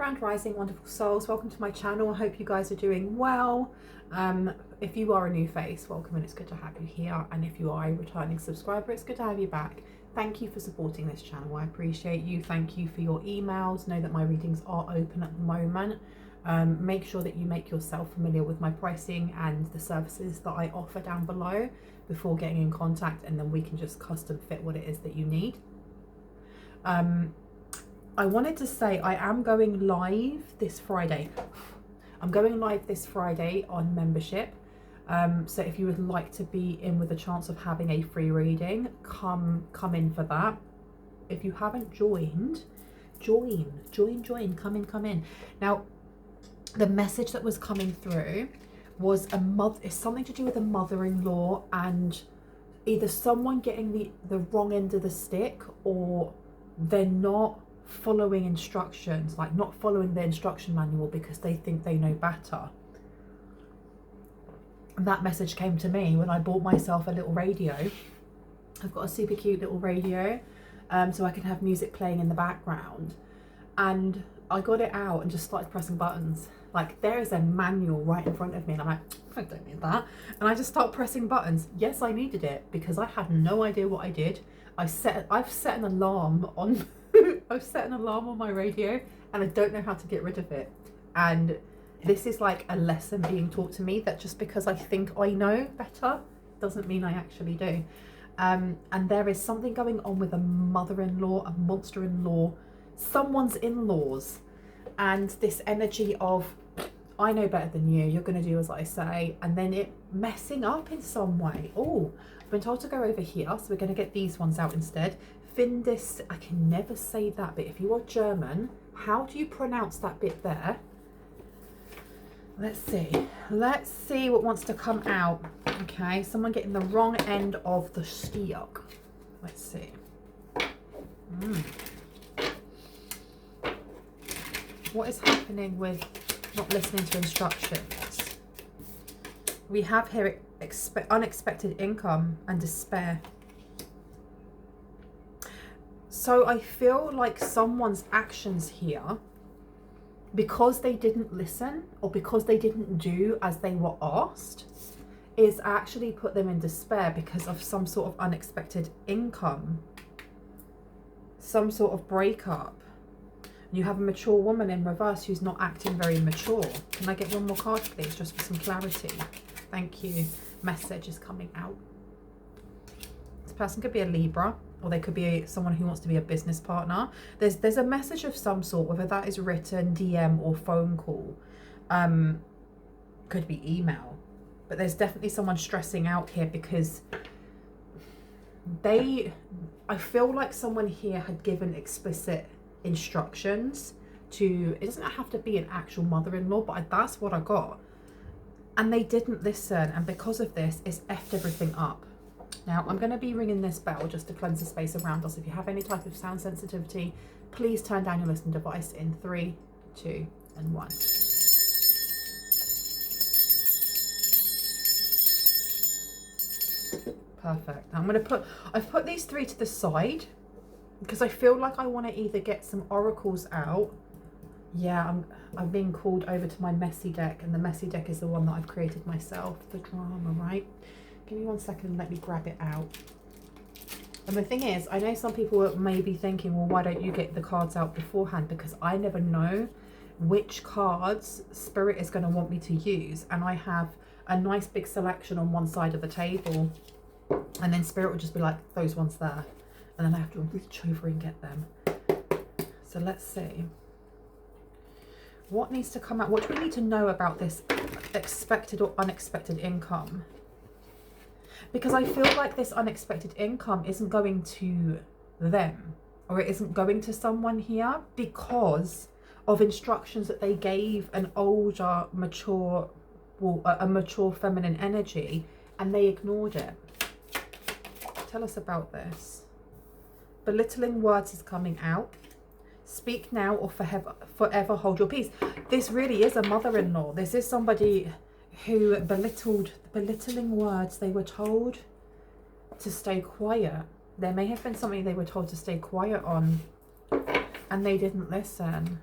Grand Rising, wonderful souls. Welcome to my channel. I hope you guys are doing well. If you are a new face, welcome, and it's good to have you here. And if you are a returning subscriber, it's good to have you back. Thank you for supporting this channel. I appreciate you. Thank you for your emails. Know that my readings are open at the moment. Make sure that you make yourself familiar with my pricing and the services that I offer down below before getting in contact, and then we can just custom fit what it is that you need. I wanted to say I am going live this Friday. I'm going live this Friday on membership. So if you would like to be in with a chance of having a free reading, come in for that. If you haven't joined, join, come in. Now, the message that was coming through was it's something to do with a mother-in-law and either someone getting the wrong end of the stick, or they're not following instructions, like not following the instruction manual because they think they know better. And that message came to me when I bought myself a little radio. I've got a super cute little radio, so I can have music playing in the background, and I got it out and just started pressing buttons. Like, there is a manual right in front of me and I'm like, I don't need that. And I just start pressing buttons. Yes, I needed it because I had no idea what I did. I've set an alarm on I've set an alarm on my radio and I don't know how to get rid of it. And this is like a lesson being taught to me that just because I think I know better doesn't mean I actually do. And there is something going on with a mother-in-law, a monster-in-law, someone's in-laws, and this energy of, I know better than you, you're going to do as I say, and then it messing up in some way. Oh, I've been told to go over here, so we're going to get these ones out instead. Findis, I can never say that bit. If you are German, how do you pronounce that bit there? Let's see what wants to come out. Okay, someone getting the wrong end of the stick. Let's see. What is happening with not listening to instructions? We have here unexpected income and despair. So I feel like someone's actions here, because they didn't listen or because they didn't do as they were asked, is actually put them in despair because of some sort of unexpected income, some sort of breakup. You have a mature woman in reverse who's not acting very mature. Can I get one more card, please, just for some clarity? Thank you. Message is coming out. This person could be a Libra, or they could be someone who wants to be a business partner. There's a message of some sort, whether that is written, DM, or phone call. Could be email. But there's definitely someone stressing out here because I feel like someone here had given explicit instructions to, it doesn't have to be an actual mother-in-law, but that's what I got. And they didn't listen, and because of this, it's effed everything up. Now, I'm going to be ringing this bell just to cleanse the space around us. If you have any type of sound sensitivity, please turn down your listening device in 3, 2, and 1. Perfect. I've put these 3 to the side because I feel like I want to either get some oracles out. Yeah, I'm being called over to my messy deck, and the messy deck is the one that I've created myself. The drama, right? Give me 1 second and let me grab it out. And the thing is, I know some people may be thinking, well, why don't you get the cards out beforehand? Because I never know which cards Spirit is going to want me to use. And I have a nice big selection on one side of the table. And then Spirit will just be like, those ones there. And then I have to reach over and get them. So let's see. What needs to come out? What do we need to know about this expected or unexpected income? Because I feel like this unexpected income isn't going to them, or it isn't going to someone here because of instructions that they gave an older, mature, well, a mature feminine energy, and they ignored it. Tell us about this. Belittling words is coming out. Speak now or forever hold your peace. This really is a mother-in-law. This is somebody who belittling words. They were told to stay quiet. There may have been something they were told to stay quiet on, and they didn't listen.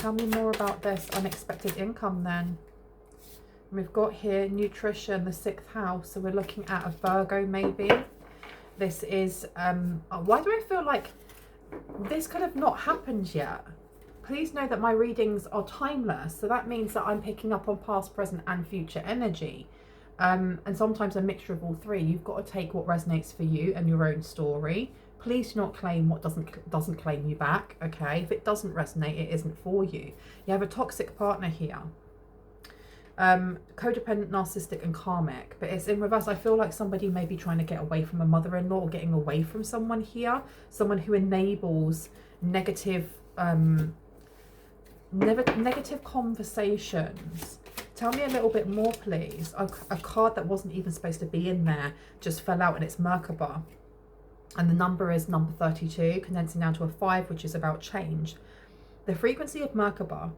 Tell me more about this unexpected income then. We've got here nutrition, the 6th house. So we're looking at a Virgo maybe. This is, why do I feel like this could have not happened yet? Please know that my readings are timeless. So that means that I'm picking up on past, present and future energy. And sometimes a mixture of all three. You've got to take what resonates for you and your own story. Please do not claim what doesn't claim you back, okay? If it doesn't resonate, it isn't for you. You have a toxic partner here. Codependent, narcissistic and karmic, but it's in reverse. I feel like somebody may be trying to get away from a mother-in-law or getting away from someone here. Someone who enables negative negative conversations. Tell me a little bit more, please. A card that wasn't even supposed to be in there just fell out, and it's Merkaba. And the number is number 32, condensing down to a 5, which is about change. The frequency of Merkaba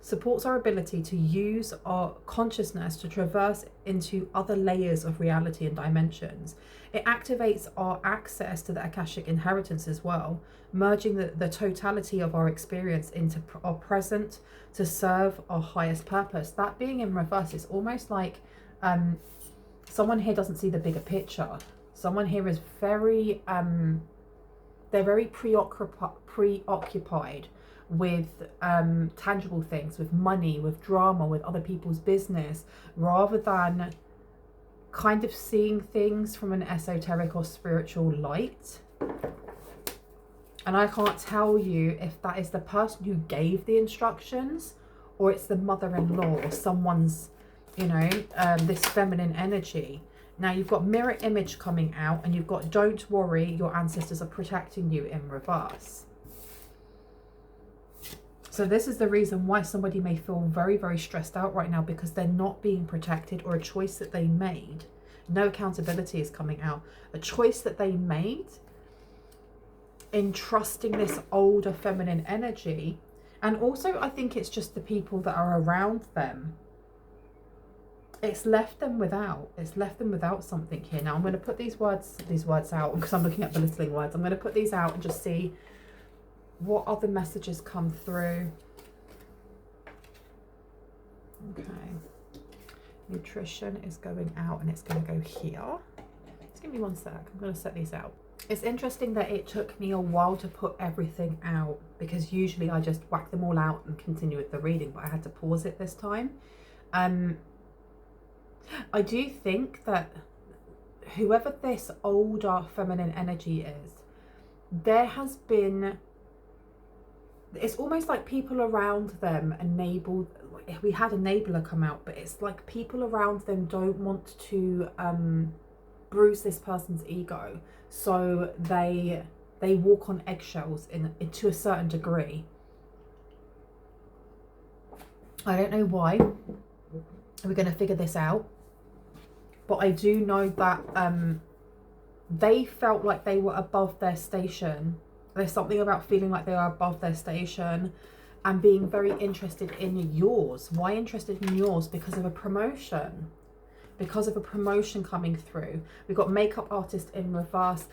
supports our ability to use our consciousness to traverse into other layers of reality and dimensions. It activates our access to the Akashic inheritance as well, merging the totality of our experience into our present to serve our highest purpose. That being in reverse, it's almost like someone here doesn't see the bigger picture. Someone here is very, they're very preoccupied with tangible things, with money, with drama, with other people's business, rather than kind of seeing things from an esoteric or spiritual light. And I can't tell you if that is the person who gave the instructions or it's the mother-in-law or someone's, you know, this feminine energy. Now you've got mirror image coming out, and you've got don't worry, your ancestors are protecting you in reverse. So this is the reason why somebody may feel very, very stressed out right now, because they're not being protected, or a choice that they made. No accountability is coming out. A choice that they made in trusting this older feminine energy. And also I think it's just the people that are around them. It's left them without. It's left them without something here. Now I'm going to put these words out because I'm looking at belittling words. I'm going to put these out and just see what other messages come through. Okay. Nutrition is going out, and it's going to go here. Just give me one sec. I'm going to set these out. It's interesting that it took me a while to put everything out, because usually I just whack them all out and continue with the reading, but I had to pause it this time. I do think that whoever this older feminine energy is, there has been, it's almost like people around them enabled, we had enabler come out, but it's like people around them don't want to bruise this person's ego, so they walk on eggshells to a certain degree. I don't know why. We're going to figure this out, but I do know that they felt like they were above their station. There's something about feeling like they are above their station and being very interested in yours. Why interested in yours? Because of a promotion. Because of a promotion coming through. We've got makeup artist in reverse.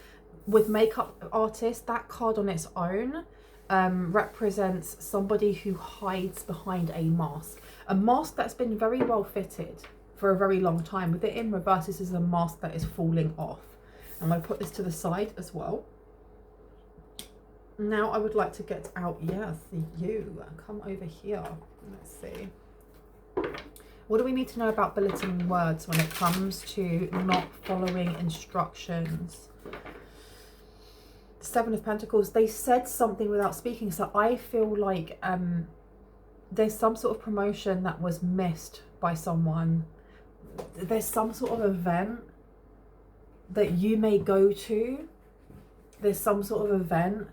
With makeup artist, that card on its own represents somebody who hides behind a mask. A mask that's been very well fitted for a very long time. With it in reverse, this is a mask that is falling off. I'm going to put this to the side as well. Now I would like to get out, yes, you. Come over here. Let's see. What do we need to know about belittling words when it comes to not following instructions? Seven of Pentacles, they said something without speaking. So I feel like there's some sort of promotion that was missed by someone. There's some sort of event that you may go to. There's some sort of event,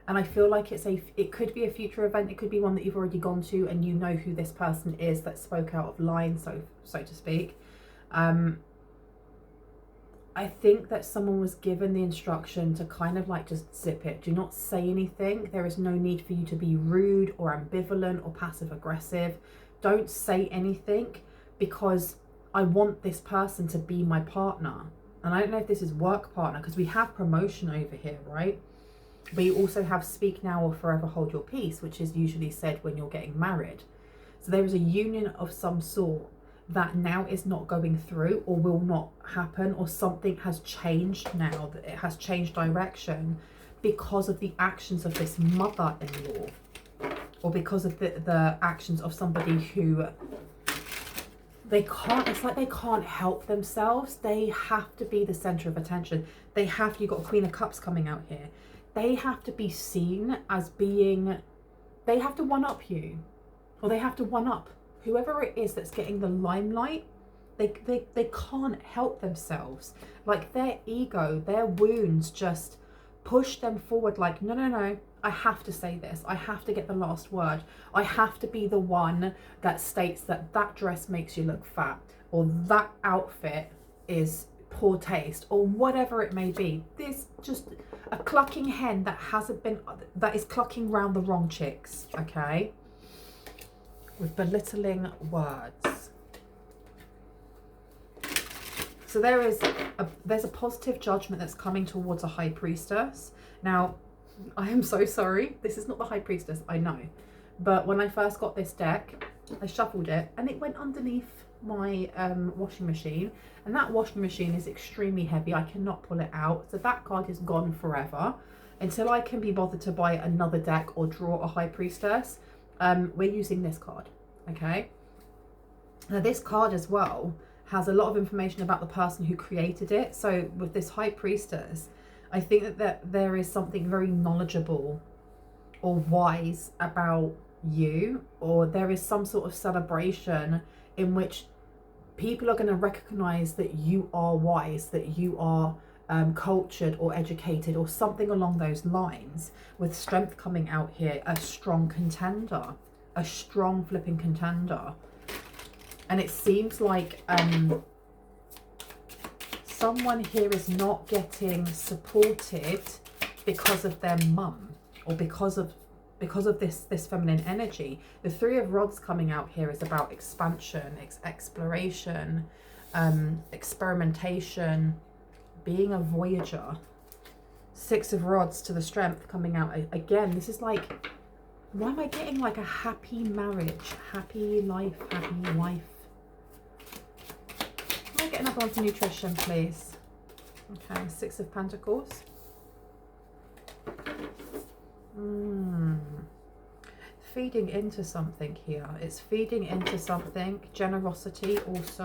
and I feel like it could be a future event. It could be one that you've already gone to, and you know who this person is that spoke out of line, so to speak. I think that someone was given the instruction to kind of like just zip it. Do not say anything. There is no need for you to be rude or ambivalent or passive aggressive. Don't say anything, because I want this person to be my partner. And I don't know if this is work partner, because we have promotion over here, right? But you also have speak now or forever hold your peace, which is usually said when you're getting married. So there is a union of some sort that now is not going through or will not happen, or something has changed now, that it has changed direction because of the actions of this mother-in-law, or because of the actions of somebody who they can't, it's like they can't help themselves. They have to be the center of attention. They have, you've got Queen of Cups coming out here. They have to be seen as being, they have to one-up you, or they have to one-up whoever it is that's getting the limelight. They can't help themselves. Like their ego, their wounds just push them forward like, no, no, no, I have to say this. I have to get the last word. I have to be the one that states that that dress makes you look fat, or that outfit is poor taste, or whatever it may be. There's just a clucking hen that hasn't been, that is clucking round the wrong chicks, okay? With belittling words. So there's a positive judgment that's coming towards a high priestess. Now, I am so sorry. This is not the high priestess, I know. But when I first got this deck, I shuffled it and it went underneath my washing machine. And that washing machine is extremely heavy. I cannot pull it out. So that card is gone forever. Until I can be bothered to buy another deck or draw a high priestess, we're using this card, okay? Now this card as well has a lot of information about the person who created it. So with this high priestess, I think that there is something very knowledgeable or wise about you, or there is some sort of celebration in which people are going to recognize that you are wise, that you are cultured or educated, or something along those lines. With strength coming out here, a strong contender, a strong flipping contender. And it seems like someone here is not getting supported because of their mum, or because of this feminine energy. The Three of Rods coming out here is about expansion, exploration, experimentation, being a voyager. Six of Rods to the Strength coming out again. This is like, why am I getting like a happy marriage, happy life, happy wife? Can I get another one for nutrition, please? Okay, Six of Pentacles. Feeding into something here. It's feeding into something. Generosity also.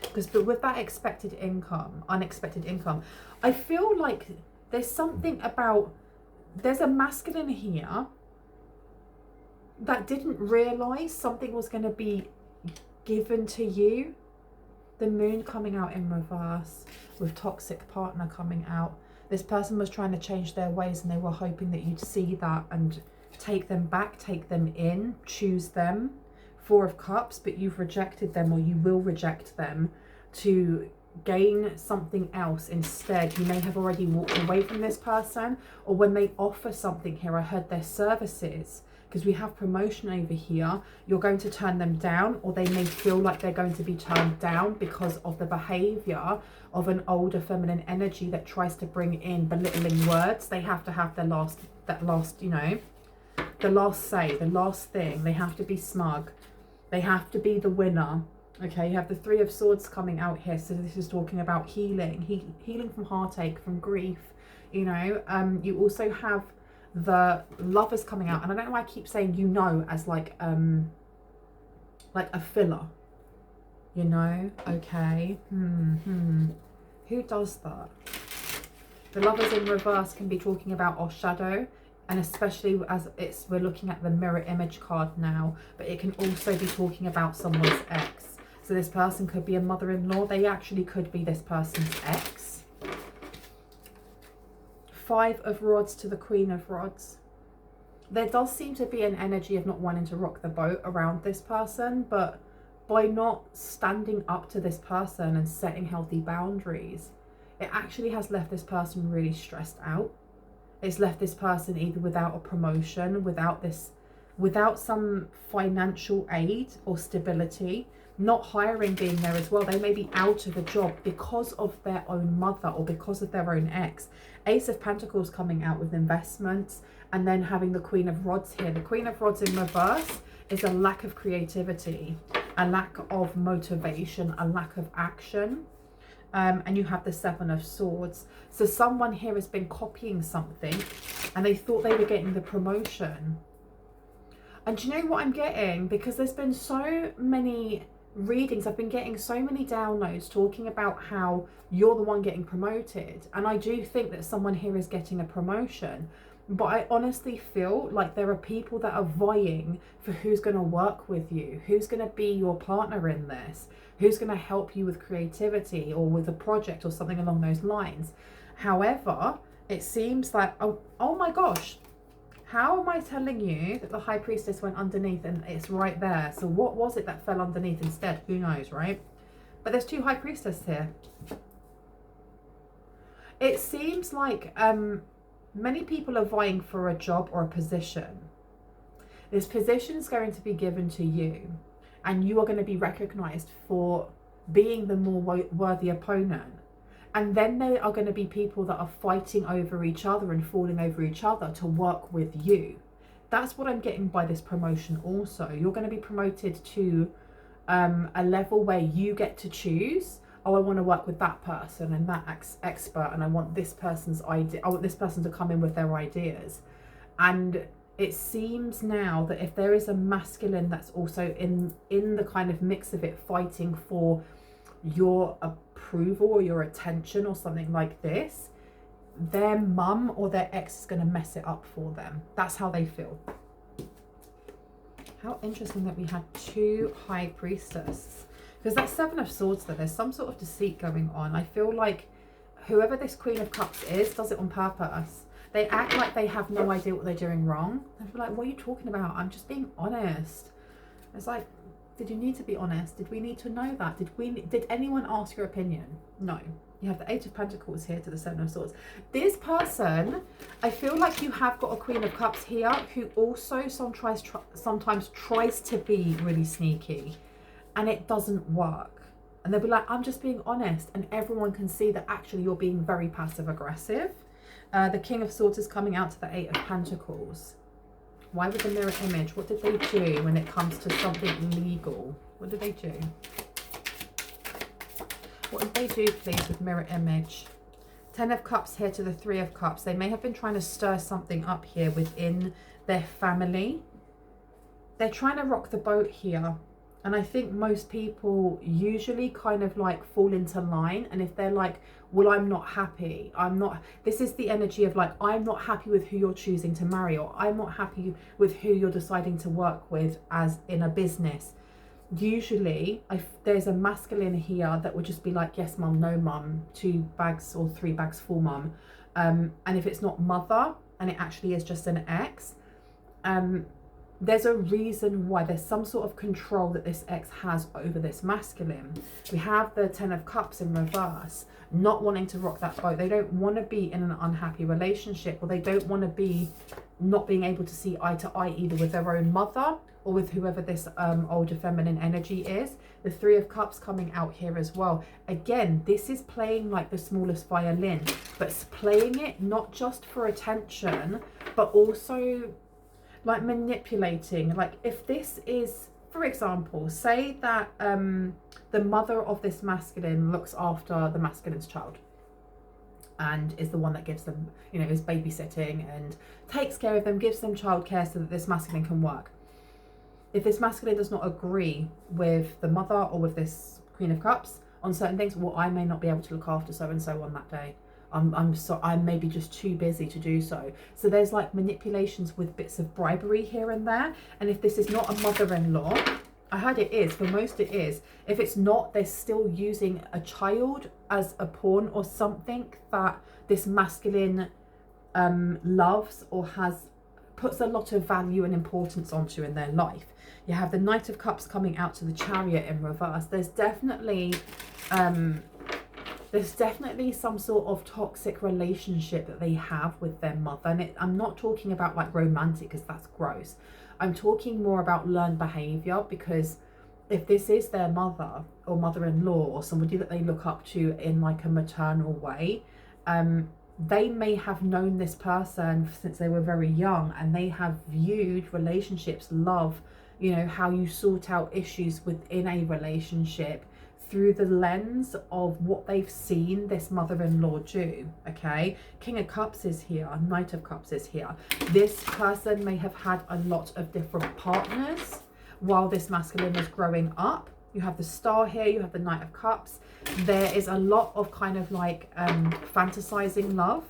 Because with that expected income, unexpected income, I feel like there's something about, there's a masculine here that didn't realise something was going to be given to you. The Moon coming out in reverse with toxic partner coming out. This person was trying to change their ways and they were hoping that you'd see that and take them back, take them in, choose them. Four of Cups, but you've rejected them, or you will reject them to gain something else instead. You may have already walked away from this person, or when they offer something here, I heard their services, because we have promotion over here, you're going to turn them down, or they may feel like they're going to be turned down because of the behavior of an older feminine energy that tries to bring in belittling words. They have to have their last, you know, the last say, the last thing. They have to be smug. They have to be the winner. Okay, you have the Three of Swords coming out here. So this is talking about healing, healing from heartache, from grief, you know. You also have the Lovers coming out, and I don't know why I keep saying, you know, as like a filler, you know. Okay. Who does that? The Lovers in reverse can be talking about our shadow, and especially as we're looking at the mirror image card now, but it can also be talking about someone's ex. So this person could be a mother-in-law. They actually could be this person's ex. Five of Rods to the Queen of Rods. There does seem to be an energy of not wanting to rock the boat around this person, but by not standing up to this person and setting healthy boundaries, it actually has left this person really stressed out. It's left this person either without a promotion, without some financial aid or stability. not hiring being there as well. They may be out of a job because of their own mother or because of their own ex. Ace of Pentacles coming out with investments, and then having the Queen of Rods here. The Queen of Rods in reverse is a lack of creativity, a lack of motivation, a lack of action. And you have the Seven of Swords. So someone here has been copying something and they thought they were getting the promotion. And do you know what I'm getting? Because there's been so many readings, I've been getting so many downloads talking about how you're the one getting promoted. And I do think that someone here is getting a promotion. But I honestly feel like there are people that are vying for who's going to work with you, who's going to be your partner in this, who's going to help you with creativity or with a project or something along those lines. However, it seems like, oh my gosh, how am I telling you that the High Priestess went underneath and it's right there? So what was it that fell underneath instead? Who knows, right? But there's two High Priestess here. It seems like many people are vying for a job or a position. This position is going to be given to you, and you are going to be recognized for being the more worthy opponent. And then there are going to be people that are fighting over each other and falling over each other to work with you. That's what I'm getting by this promotion also. You're going to be promoted to a level where you get to choose, oh, I want to work with that person and that expert, and I want this person's idea. I want this person to come in with their ideas. And it seems now that if there is a masculine that's also in the kind of mix of it, fighting for your approval or your attention or something like this, their mum or their ex is going to mess it up for them. That's how they feel. How interesting that we had two High Priestess. Because that Seven of Swords there, there's some sort of deceit going on. I feel like whoever this Queen of Cups is does it on purpose. They act like they have no idea what they're doing wrong. I feel like, what are you talking about? I'm just being honest. It's like, did you need to be honest? Did we need to know that? Did anyone ask your opinion? No. You have the Eight of Pentacles here to the Seven of Swords. This person, I feel like you have got a Queen of Cups here who also sometimes tries to be really sneaky. And it doesn't work. And they'll be like, I'm just being honest. And everyone can see that actually you're being very passive aggressive. The King of Swords is coming out to the Eight of Pentacles. Why with the mirror image? What did they do when it comes to something legal? What did they do? What did they do, please, with mirror image? Ten of Cups here to the Three of Cups. They may have been trying to stir something up here within their family. They're trying to rock the boat here. And I think most people usually kind of like fall into line. And if they're like, well, I'm not happy. This is the energy of like, I'm not happy with who you're choosing to marry, or I'm not happy with who you're deciding to work with as in a business. Usually there's a masculine here that would just be like, yes, mum, no, mum, 2 bags or 3 bags full, mum. And if it's not mother and it actually is just an ex, there's a reason why. There's some sort of control that this ex has over this masculine. We have the Ten of Cups in reverse, not wanting to rock that boat. They don't want to be in an unhappy relationship, or they don't want to be not being able to see eye to eye either with their own mother or with whoever this older feminine energy is. The Three of Cups coming out here as well. Again, this is playing like the smallest violin, but it's playing it not just for attention, but also like manipulating. Like if this is, for example, say that the mother of this masculine looks after the masculine's child and is the one that gives them, you know, is babysitting and takes care of them, gives them childcare so that this masculine can work. If this masculine does not agree with the mother or with this Queen of Cups on certain things, well, I may not be able to look after so and so on that day. I'm maybe just too busy to do so. So there's like manipulations with bits of bribery here and there. And if this is not a mother-in-law, I heard it is, for most it is. If it's not, they're still using a child as a pawn or something that this masculine loves or puts a lot of value and importance onto in their life. You have the Knight of Cups coming out to the Chariot in reverse. There's definitely some sort of toxic relationship that they have with their mother. And I'm not talking about like romantic, because that's gross. I'm talking more about learned behavior, because if this is their mother or mother-in-law or somebody that they look up to in like a maternal way, they may have known this person since they were very young, and they have viewed relationships, love, you know, how you sort out issues within a relationship through the lens of what they've seen this mother-in-law do. Okay, King of Cups is here, Knight of Cups is here. This person may have had a lot of different partners while this masculine was growing up. You have the Star here, you have the Knight of Cups. There is a lot of kind of like fantasizing love.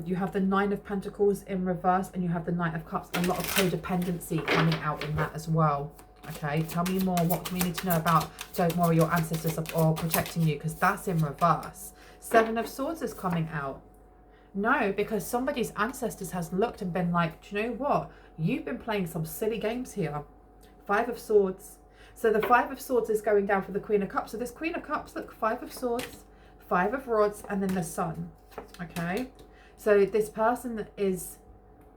You have the Nine of Pentacles in reverse, and you have the Knight of Cups. A lot of codependency coming out in that as well. Okay, tell me more. What do we need to know about don't worry, your ancestors are protecting you? Because that's in reverse. Seven of Swords is coming out. No, because somebody's ancestors has looked and been like, do you know what? You've been playing some silly games here. Five of Swords. So the Five of Swords is going down for the Queen of Cups. So this Queen of Cups, look, Five of Swords, Five of Rods, and then the Sun. Okay, so this person is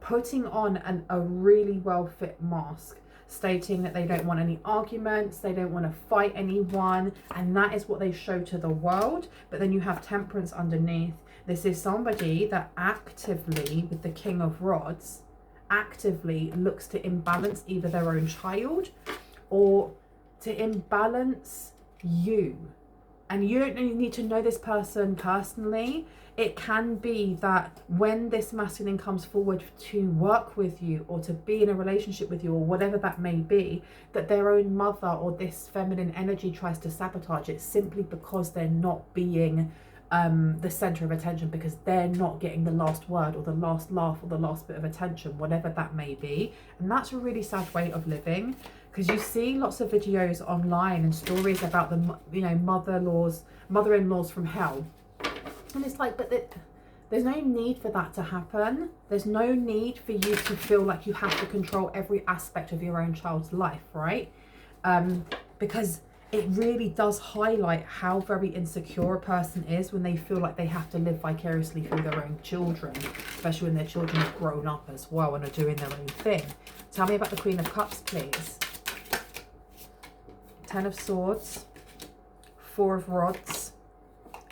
putting on a really well fit mask, stating that they don't want any arguments, they don't want to fight anyone, and that is what they show to the world. But then you have Temperance underneath. This is somebody that actively, with the King of Rods, actively looks to imbalance either their own child or to imbalance you. And you don't need to know this person personally. It can be that when this masculine comes forward to work with you or to be in a relationship with you or whatever that may be, that their own mother or this feminine energy tries to sabotage it simply because they're not being the center of attention, because they're not getting the last word or the last laugh or the last bit of attention, whatever that may be. And that's a really sad way of living, because you see lots of videos online and stories about the, you know, mother-in-laws from hell. And it's like, but there's no need for that to happen. There's no need for you to feel like you have to control every aspect of your own child's life, right? Because it really does highlight how very insecure a person is when they feel like they have to live vicariously through their own children, especially when their children have grown up as well and are doing their own thing. Tell me about the Queen of Cups, please. Ten of Swords, Four of Rods,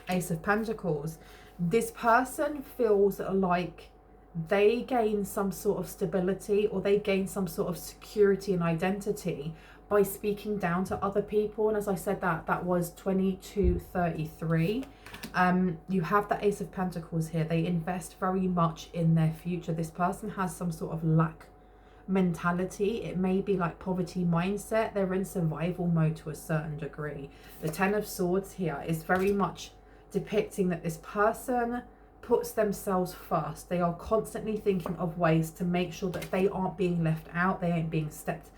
Ace of Pentacles. This person feels like they gain some sort of stability, or they gain some sort of security and identity by speaking down to other people. And as I said, that was 2233. You have the Ace of Pentacles here. They invest very much in their future. This person has some sort of lack mentality. It may be like poverty mindset. They're in survival mode to a certain degree. The Ten of Swords here is very much depicting that this person puts themselves first. They are constantly thinking of ways to make sure that they aren't being left out. They ain't being stepped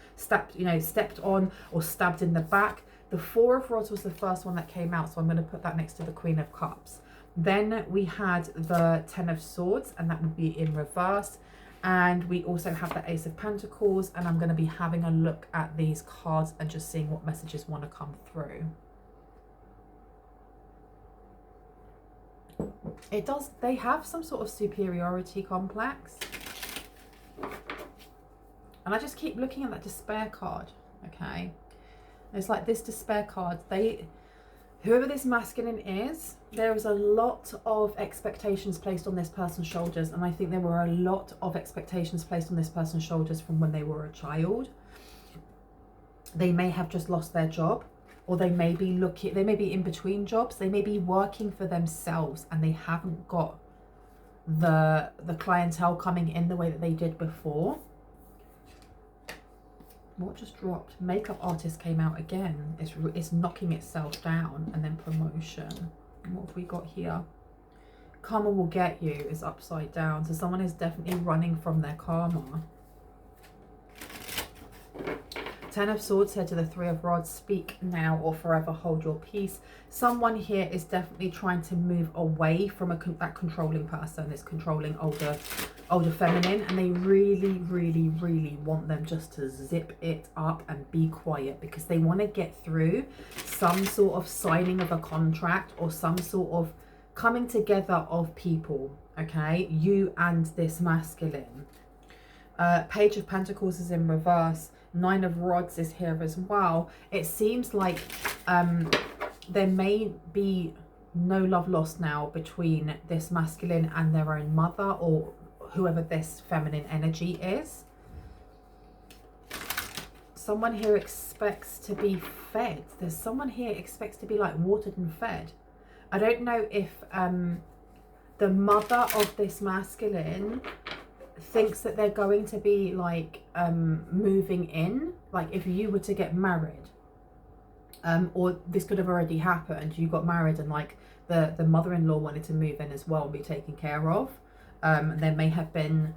on or stabbed in the back. The Four of Rods was the first one that came out, so I'm going to put that next to the Queen of Cups. Then we had the Ten of Swords, and that would be in reverse. And we also have the Ace of Pentacles, and I'm going to be having a look at these cards and just seeing what messages want to come through. They have some sort of superiority complex. And I just keep looking at that Despair card, okay? It's like this Despair card, whoever this masculine is, there is a lot of expectations placed on this person's shoulders. And I think there were a lot of expectations placed on this person's shoulders from when they were a child. They may have just lost their job, or they may be in between jobs. They may be working for themselves and they haven't got the clientele coming in the way that they did before. What just dropped? Makeup artist came out again. It's knocking itself down. And then promotion. And what have we got here? Karma will get you is upside down. So someone is definitely running from their karma. Ten of Swords said to the Three of Rods, speak now or forever hold your peace. Someone here is definitely trying to move away from that controlling person, this controlling older feminine, and they really, really, really want them just to zip it up and be quiet, because they want to get through some sort of signing of a contract or some sort of coming together of people, okay? You and this masculine. Page of Pentacles is in reverse. Nine of Rods is here as well. It seems like there may be no love lost now between this masculine and their own mother, or whoever this feminine energy is. Someone here expects to be fed. There's someone here expects to be like watered and fed. I don't know if the mother of this masculine thinks that they're going to be like moving in, like if you were to get married, or this could have already happened, you got married and like the mother-in-law wanted to move in as well and be taken care of. There may have been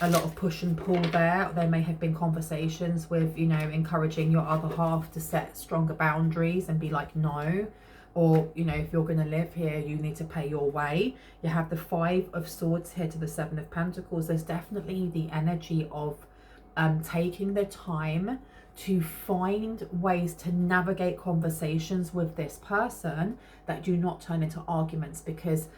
a lot of push and pull there. There may have been conversations with, you know, encouraging your other half to set stronger boundaries and be like, no. Or, you know, if you're going to live here, you need to pay your way. You have the Five of Swords here to the Seven of Pentacles. There's definitely the energy of taking the time to find ways to navigate conversations with this person that do not turn into arguments. Because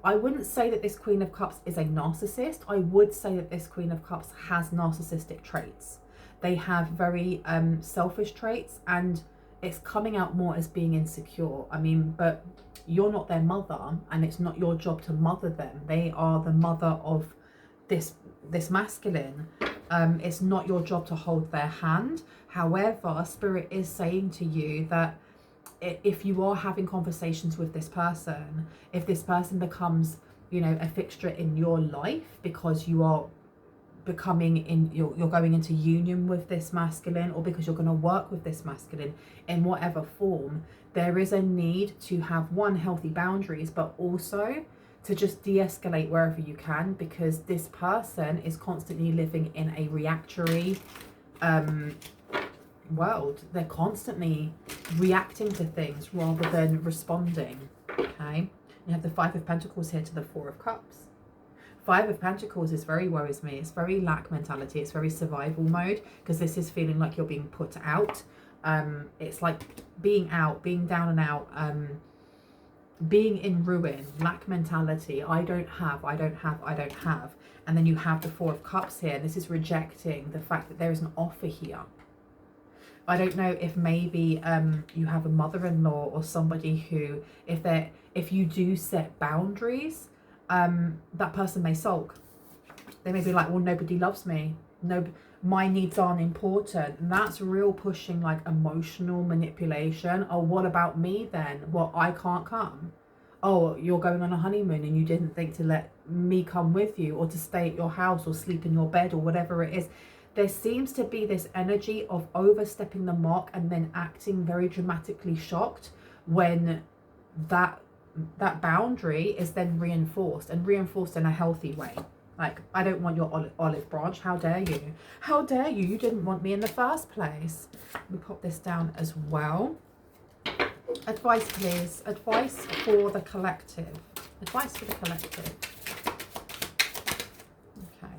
I wouldn't say that this Queen of Cups is a narcissist. I would say that this Queen of Cups has narcissistic traits. They have very selfish traits, and it's coming out more as being insecure. I mean, but you're not their mother, and it's not your job to mother them. They are the mother of this masculine. It's not your job to hold their hand. However, Spirit is saying to you that if you are having conversations with this person, if this person becomes, you know, a fixture in your life because you are you're going into union with this masculine, or because you're going to work with this masculine in whatever form, there is a need to have healthy boundaries, but also to just de-escalate wherever you can, because this person is constantly living in a reactory world. They're constantly reacting to things rather than responding. Okay, you have the Five of Pentacles here to the Four of Cups. Five of Pentacles is very worries me. It's very lack mentality. It's very survival mode, because this is feeling like you're being put out. It's like being out, being down and out, being in ruin, lack mentality. I don't have. And then you have the Four of Cups here. And this is rejecting the fact that there is an offer here. I don't know if maybe you have a mother-in-law or somebody who, if you do set boundaries, that person may sulk. They may be like, well, nobody loves me. No, my needs aren't important. And that's real pushing, like, emotional manipulation. Oh, what about me then? Well, I can't come. Oh, you're going on a honeymoon and you didn't think to let me come with you, or to stay at your house or sleep in your bed, or whatever it is. There seems to be this energy of overstepping the mark and then acting very dramatically shocked when that boundary is then reinforced, and reinforced in a healthy way. Like, I don't want your olive branch. How dare you? How dare you? You didn't want me in the first place. Let me pop this down as well. Advice, please. Advice for the collective. Advice for the collective. Okay.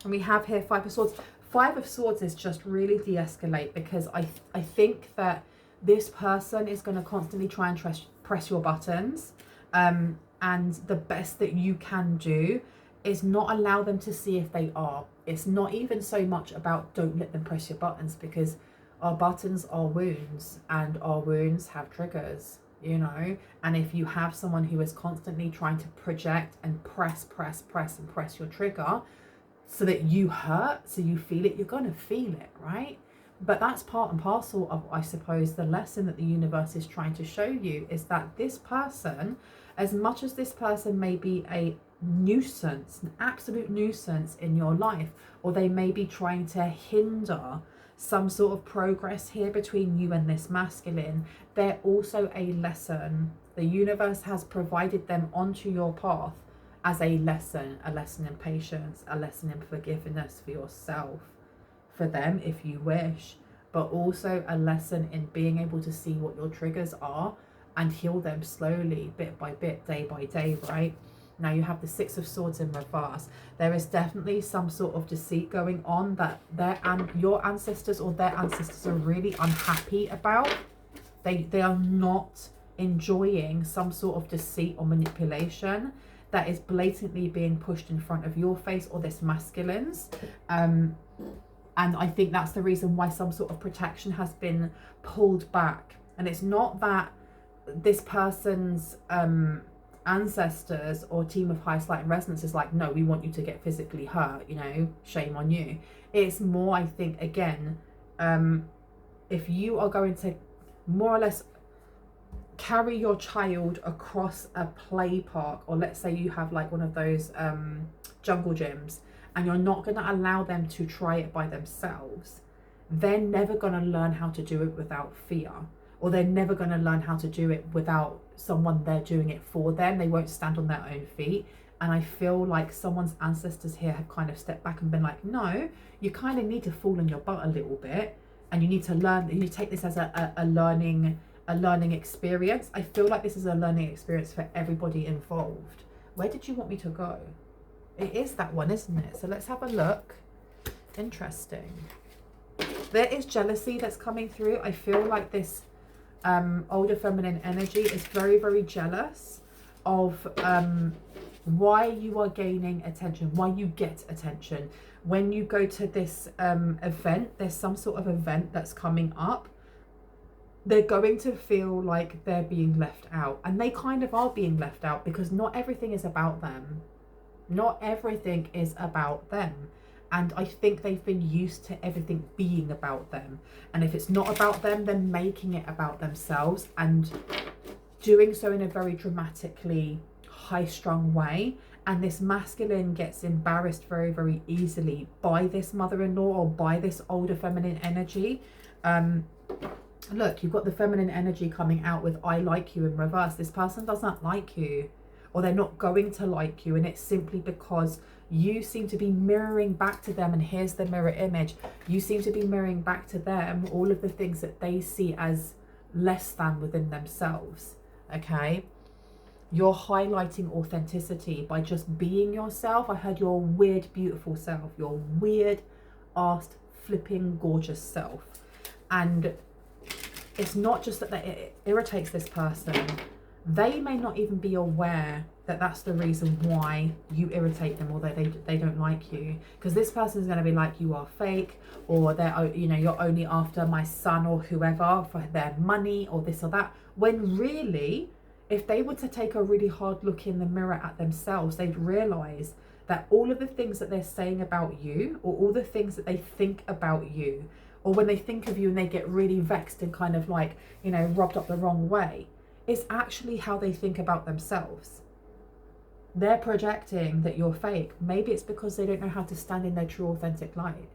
And we have here Five of Swords. Five of Swords is just really de-escalate, because I think that this person is going to constantly try and press your buttons, and the best that you can do is not allow them to see if they are. It's not even so much about don't let them press your buttons, because our buttons are wounds, and our wounds have triggers, you know. And if you have someone who is constantly trying to project and press your trigger so that you hurt, so you feel it, you're going to feel it, right? But that's part and parcel of, I suppose, the lesson that the universe is trying to show you, is that this person, as much as this person may be a nuisance, an absolute nuisance in your life, or they may be trying to hinder some sort of progress here between you and this masculine, they're also a lesson. The universe has provided them onto your path as a lesson in patience, a lesson in forgiveness for yourself, for them if you wish, but also a lesson in being able to see what your triggers are and heal them slowly, bit by bit, day by day, right? Now you have the Six of Swords in reverse. There is definitely some sort of deceit going on that your ancestors or their ancestors are really unhappy about. They are not enjoying some sort of deceit or manipulation. that is blatantly being pushed in front of your face or this masculine's. And I think that's the reason why some sort of protection has been pulled back. And it's not that this person's ancestors or team of highest light and resonance is like, no, we want you to get physically hurt, you know, shame on you. It's more, I think, again, if you are going to more or less carry your child across a play park, or let's say you have like one of those jungle gyms, and you're not going to allow them to try it by themselves, they're never going to learn how to do it without fear, or they're never going to learn how to do it without someone there doing it for them. They won't stand on their own feet. And I feel like someone's ancestors here have kind of stepped back and been like, no, you kind of need to fall on your butt a little bit, and you need to learn, you take this as a learning experience. I feel like this is a learning experience for everybody involved. Where did you want me to go? It is that one, isn't it? So let's have a look. Interesting. There is jealousy that's coming through. I feel like this older feminine energy is very, very jealous of why you are gaining attention, why you get attention. When you go to this event, there's some sort of event that's coming up. They're going to feel like they're being left out, and they kind of are being left out, because not everything is about them. Not everything is about them. And I think they've been used to everything being about them. And if it's not about them, then making it about themselves, and doing so in a very dramatically high-strung way. And this masculine gets embarrassed very, very easily by this mother-in-law or by this older feminine energy. Look, you've got the feminine energy coming out with I like you in reverse. This person doesn't like you, or they're not going to like you, and it's simply because you seem to be mirroring back to them. And here's the mirror image. You seem to be mirroring back to them all of the things that they see as less than within themselves. Okay, you're highlighting authenticity by just being yourself. I heard your weird, beautiful self, your weird, arsed, flipping, gorgeous self. And it's not just that it irritates this person. They may not even be aware that that's the reason why you irritate them, or that they don't like you. Because this person is going to be like, you are fake, or they're, you know, you're only after my son or whoever for their money or this or that. When really, if they were to take a really hard look in the mirror at themselves, they'd realize that all of the things that they're saying about you, or all the things that they think about you, or when they think of you and they get really vexed and kind of like, you know, rubbed up the wrong way, is actually how they think about themselves. They're projecting that you're fake. Maybe it's because they don't know how to stand in their true authentic light,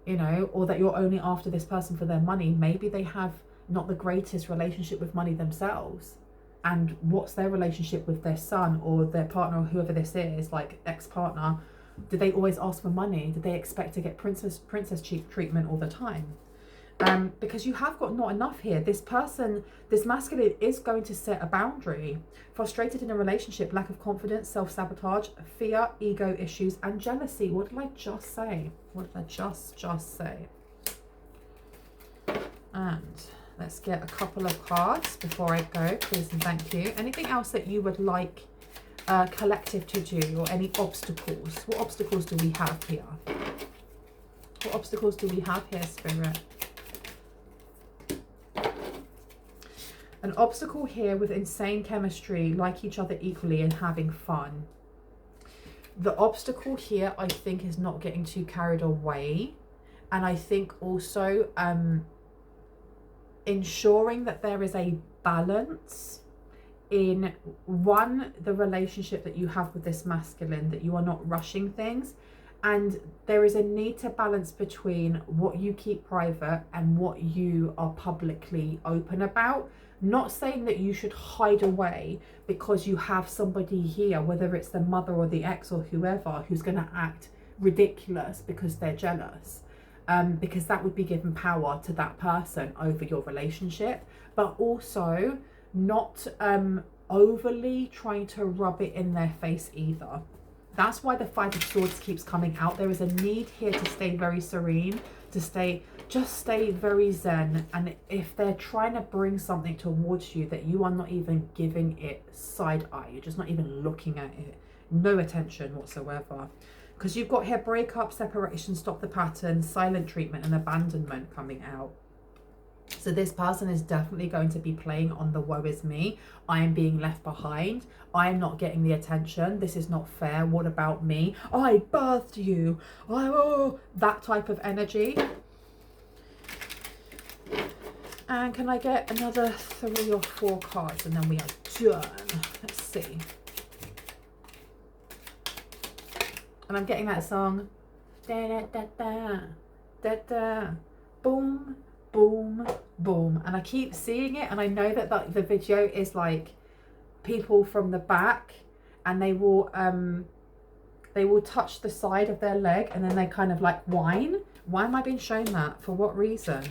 you know, or that you're only after this person for their money. Maybe they have not the greatest relationship with money themselves. And what's their relationship with their son or their partner, or whoever this is, like ex-partner? Did they always ask for money? Did they expect to get princess treatment all the time? Because you have got not enough here. This person, this masculine, is going to set a boundary. Frustrated in a relationship, lack of confidence, self-sabotage, fear, ego issues, and jealousy. What did I just say? What did I just say? And let's get a couple of cards before I go, please and thank you. Anything else that you would like collective to do, or any obstacles? What obstacles do we have here? What obstacles do we have here, Spirit? An obstacle here with insane chemistry, like each other equally and having fun. The obstacle here, I think, is not getting too carried away. And I think also ensuring that there is a balance in, one, the relationship that you have with this masculine, that you are not rushing things. And there is a need to balance between what you keep private and what you are publicly open about. Not saying that you should hide away because you have somebody here, whether it's the mother or the ex or whoever, who's going to act ridiculous because they're jealous. Because that would be giving power to that person over your relationship. But also not overly trying to rub it in their face either. That's why the Five of Swords keeps coming out. There is a need here to stay very serene, to stay just stay very zen. And if they're trying to bring something towards you that you are not even giving it side eye, you're just not even looking at it, no attention whatsoever, because you've got here breakup, separation, stop the pattern, silent treatment, and abandonment coming out. So this person is definitely going to be playing on the woe is me. I am being left behind. I am not getting the attention. This is not fair. What about me? I birthed you. That type of energy. And can I get another 3 or 4 cards and then we are done? Let's see. And I'm getting that song. Da da da da da da. Boom. Boom, boom. And I keep seeing it, and I know that the video is like people from the back, and they will touch the side of their leg and then they kind of like whine. Why am I being shown that? For what reason?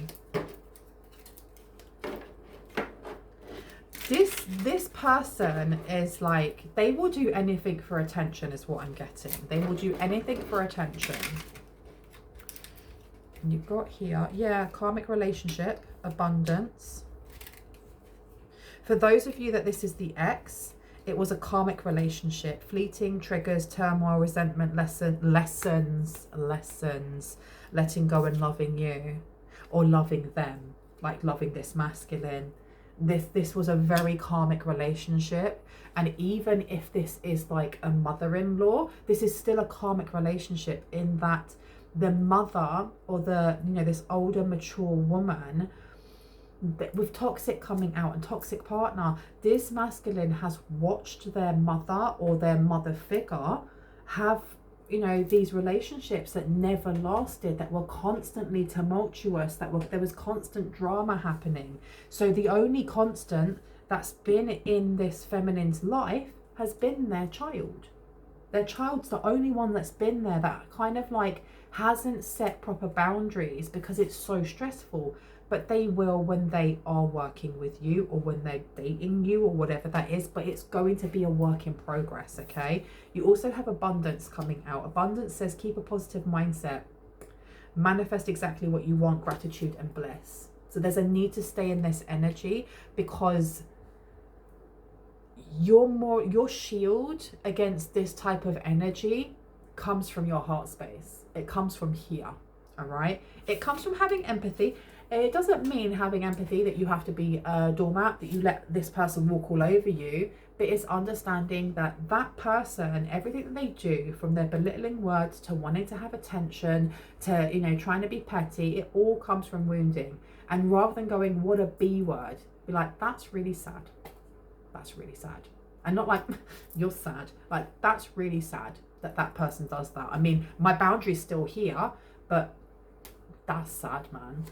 This person is like, they will do anything for attention is what I'm getting. They will do anything for attention. You've got here, yeah, karmic relationship, abundance. For those of you that this is the ex, it was a karmic relationship. Fleeting triggers, turmoil, resentment, lessons, letting go and loving you, or loving them, like loving this masculine. This was a very karmic relationship. And even if this is like a mother-in-law, this is still a karmic relationship in that the mother, or the, you know, this older mature woman with toxic coming out and toxic partner, this masculine has watched their mother or their mother figure have, you know, these relationships that never lasted, that were constantly tumultuous, there was constant drama happening. So the only constant that's been in this feminine's life has been their child. Their child's the only one that's been there that kind of like hasn't set proper boundaries because it's so stressful. But they will when they are working with you, or when they're dating you, or whatever that is. But it's going to be a work in progress, okay? You also have abundance coming out. Abundance says keep a positive mindset. Manifest exactly what you want, gratitude and bliss. So there's a need to stay in this energy, because your shield against this type of energy comes from your heart space. It comes from here, all right? It comes from having empathy. It doesn't mean having empathy that you have to be a doormat, that you let this person walk all over you, but it's understanding that that person, everything that they do, from their belittling words to wanting to have attention to, you know, trying to be petty, it all comes from wounding. And rather than going, what a B word, be like, that's really sad. That's really sad. And not like, you're sad. Like, that's really sad that that person does that. I mean, my boundary's still here, but that's sad, man.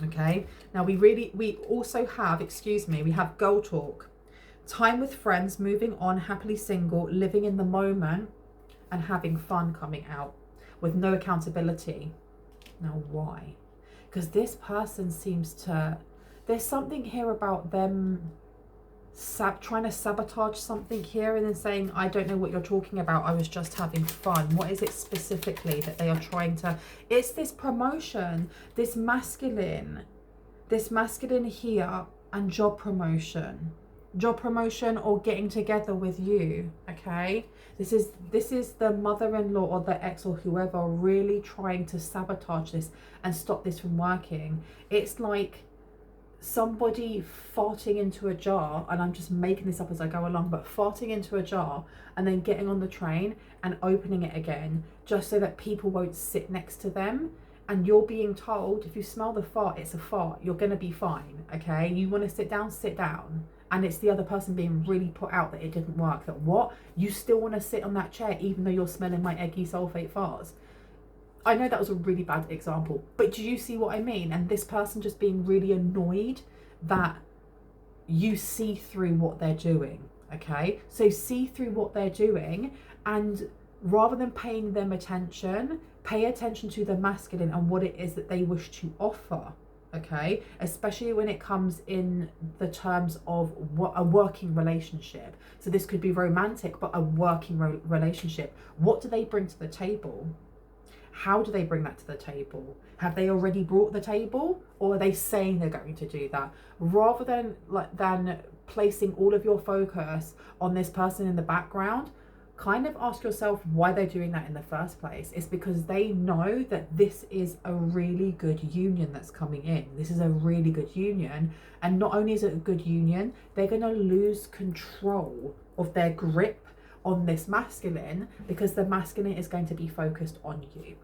Okay, now we also have, we have girl talk, time with friends, moving on, happily single, living in the moment, and having fun coming out with no accountability. Now why? Because this person seems to, there's something here about them trying to sabotage something here, and then saying, I don't know what you're talking about, I was just having fun. What is it specifically that they are trying to, it's this promotion, this masculine here, and job promotion, or getting together with you. Okay, this is the mother-in-law or the ex or whoever really trying to sabotage this and stop this from working. It's like somebody farting into a jar, and I'm just making this up as I go along, but farting into a jar and then getting on the train and opening it again just so that people won't sit next to them. And you're being told, if you smell the fart, it's a fart, you're gonna be fine. Okay, you want to sit down, and it's the other person being really put out that it didn't work, that what, you still want to sit on that chair even though you're smelling my eggy sulfate farts. I know that was a really bad example, but do you see what I mean? And this person just being really annoyed that you see through what they're doing, okay? So see through what they're doing, and rather than paying them attention, pay attention to the masculine and what it is that they wish to offer, okay? Especially when it comes in the terms of a working relationship. So this could be romantic, but a working relationship. What do they bring to the table? How do they bring that to the table? Have they already brought the table, or are they saying they're going to do that? Rather than placing all of your focus on this person in the background, kind of ask yourself why they're doing that in the first place. It's because they know that this is a really good union that's coming in. This is a really good union. And not only is it a good union, they're going to lose control of their grip on this masculine, because the masculine is going to be focused on you.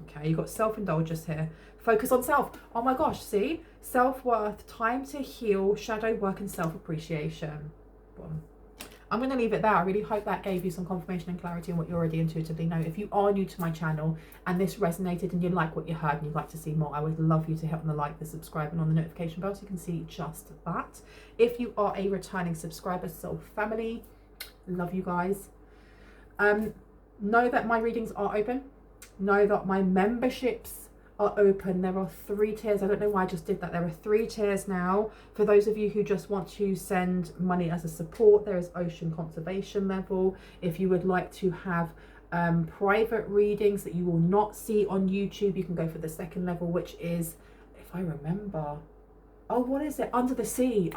Okay, you've got self-indulgence here. Focus on self. Oh my gosh, see? Self-worth, time to heal, shadow work, and self-appreciation. Boom. I'm going to leave it there. I really hope that gave you some confirmation and clarity on what you already intuitively know. If you are new to my channel and this resonated and you like what you heard and you'd like to see more, I would love you to hit on the like, the subscribe, and on the notification bell so you can see just that. If you are a returning subscriber, soul family, love you guys. Know that my readings are open. Know that my memberships are open. There are 3 tiers. I don't know why I just did that. There are 3 tiers now. For those of you who just want to send money as a support, there is ocean conservation level. If you would like to have private readings that you will not see on YouTube, you can go for the 2nd level, which is, if I remember, oh, what is it? Under the sea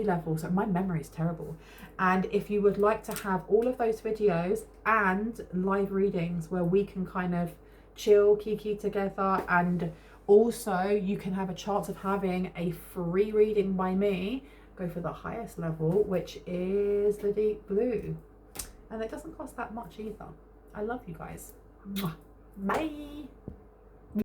level. So my memory is terrible. And if you would like to have all of those videos and live readings where we can kind of chill, kiki together, and also you can have a chance of having a free reading by me, go for the highest level, which is the deep blue. And it doesn't cost that much either. I love you guys. Mwah. Bye.